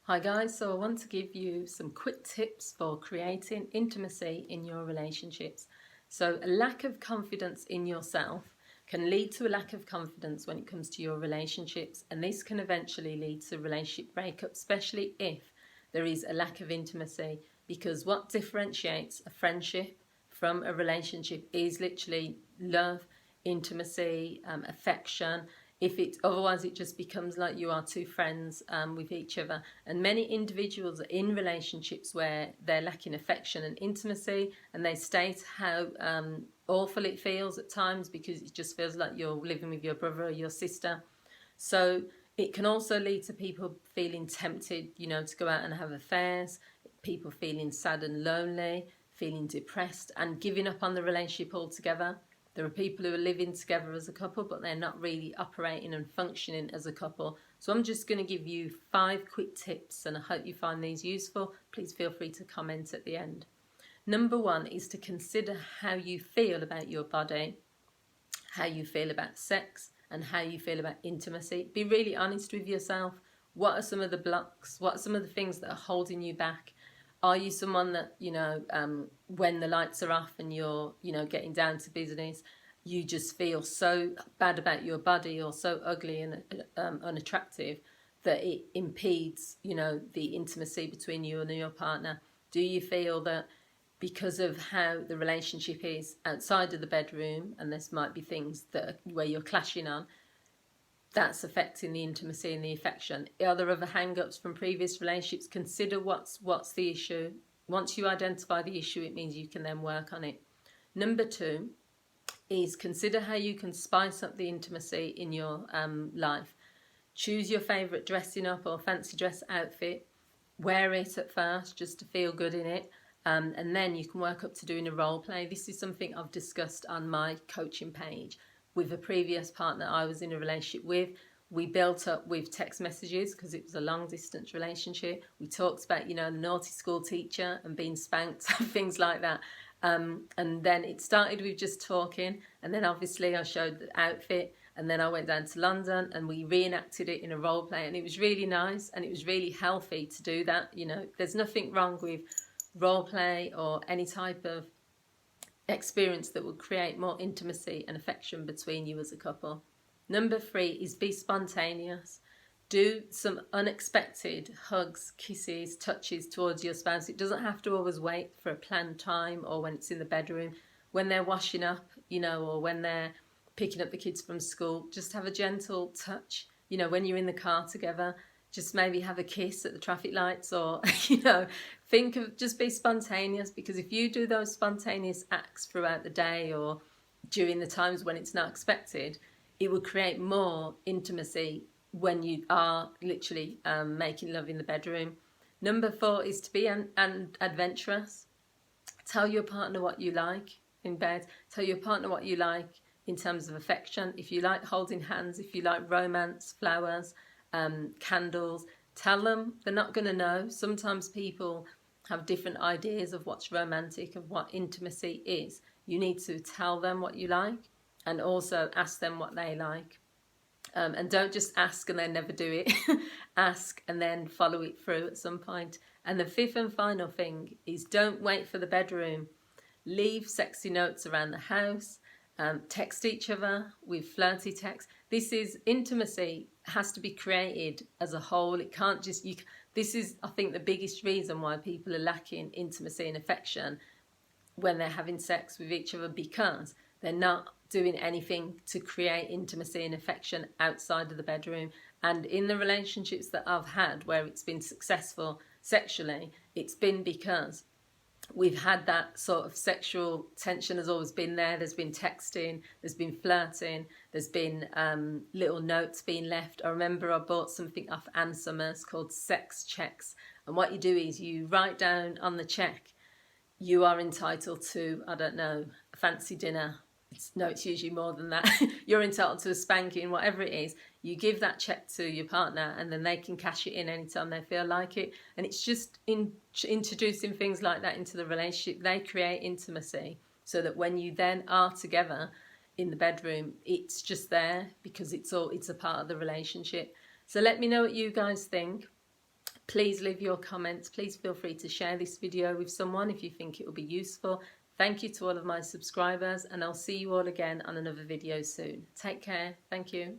Hi guys, so I want to give you some quick tips for creating intimacy in your relationships. So a lack of confidence in yourself can lead to a lack of confidence when it comes to your relationships, and this can eventually lead to relationship breakup, especially if there is a lack of intimacy, because what differentiates a friendship from a relationship is literally love, intimacy, affection. If it otherwise it just becomes like you are two friends with each other. And many individuals are in relationships where they're lacking affection and intimacy, and they state how awful it feels at times because it just feels like you're living with your brother or your sister. So it can also lead to people feeling tempted, to go out and have affairs, people feeling sad and lonely, feeling depressed, and giving up on the relationship altogether. There are people who are living together as a couple, but they're not really operating and functioning as a couple. So I'm just going to give you 5 quick tips, and I hope you find these useful. Please feel free to comment at the end. Number 1 is to consider how you feel about your body, how you feel about sex, and how you feel about intimacy. Be really honest with yourself. What are some of the blocks? What are some of the things that are holding you back? Are you someone that, when the lights are off and you're, getting down to business, you just feel so bad about your body or so ugly and unattractive that it impedes, the intimacy between you and your partner? Do you feel that because of how the relationship is outside of the bedroom, and this might be things that where you're clashing on, that's affecting the intimacy and the affection? Are there other hang-ups from previous relationships? Consider what's the issue. Once you identify the issue, it means you can then work on it. Number 2 is consider how you can spice up the intimacy in your life. Choose your favourite dressing up or fancy dress outfit. Wear it at first just to feel good in it. And then you can work up to doing a role play. This is something I've discussed on my coaching page with a previous partner I was in a relationship with. We built up with text messages because it was a long distance relationship. We talked about, the naughty school teacher and being spanked and things like that. And then it started with just talking, and then obviously I showed the outfit, and then I went down to London and we reenacted it in a role play, and it was really nice and it was really healthy to do that. There's nothing wrong with role play or any type of experience that will create more intimacy and affection between you as a couple. Number 3 is be spontaneous. Do some unexpected hugs, kisses, touches towards your spouse. It doesn't have to always wait for a planned time or when it's in the bedroom. When they're washing up, or when they're picking up the kids from school, just have a gentle touch. When you're in the car together, just maybe have a kiss at the traffic lights, or, think of, just be spontaneous, because if you do those spontaneous acts throughout the day or during the times when it's not expected, it will create more intimacy when you are literally making love in the bedroom. Number 4 is to be adventurous. Tell your partner what you like in bed. Tell your partner what you like in terms of affection. If you like holding hands, if you like romance, flowers, candles, tell them. They're not going to know. Sometimes people have different ideas of what's romantic, of what intimacy is. You need to tell them what you like, and also ask them what they like. And don't just ask and then never do it. Ask and then follow it through at some point. And the 5th and final thing is, don't wait for the bedroom. Leave sexy notes around the house. Text each other with flirty texts. This is intimacy, has to be created as a whole. It can't just, this is, I think, the biggest reason why people are lacking intimacy and affection when they're having sex with each other, because they're not doing anything to create intimacy and affection outside of the bedroom. And in the relationships that I've had where it's been successful sexually, it's been because we've had that sort of sexual tension has always been there. There's been texting, there's been flirting, there's been little notes being left. I remember I bought something off Ann Summers called Sex Checks. And what you do is you write down on the check, you are entitled to, I don't know, a fancy dinner. It's usually more than that. You're entitled to a spanking, whatever it is. You give that check to your partner, and then they can cash it in anytime they feel like it. And it's just introducing things like that into the relationship. They create intimacy so that when you then are together in the bedroom, it's just there because it's a part of the relationship. So let me know what you guys think. Please leave your comments. Please feel free to share this video with someone if you think it will be useful. Thank you to all of my subscribers, and I'll see you all again on another video soon. Take care. Thank you.